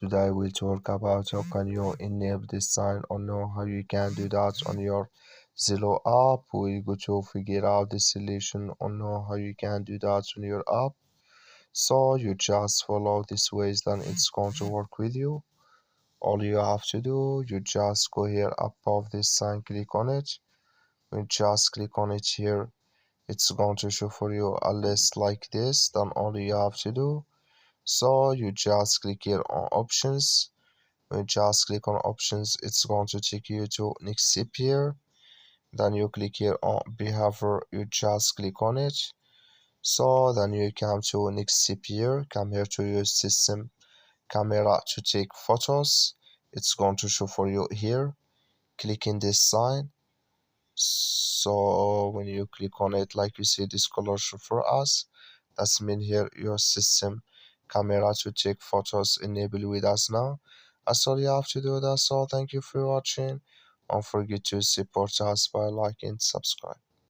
Today we'll talk about how can you enable this sign or know how you can do that on your Zello app. We're going to figure out the solution or know how you can do that on your app. So you just follow these ways, then it's going to work with you. All you have to do, you just go here above this sign, click on it. When you just click on it here, it's going to show for you a list like this. Then all you have to do, so you just click here on options. When you just click on options, it's going to take you to next step here. Then you click here on behavior, you just click on it. So then you come to next step here, come here to use system camera to take photos. It's going to show for you here. Click in this sign. So when you click on it, like you see this color show for us, that's mean here your system camera to take photos enable with us now. That's all you have to do. That's all. Thank you for watching. Don't forget to support us by liking and subscribe.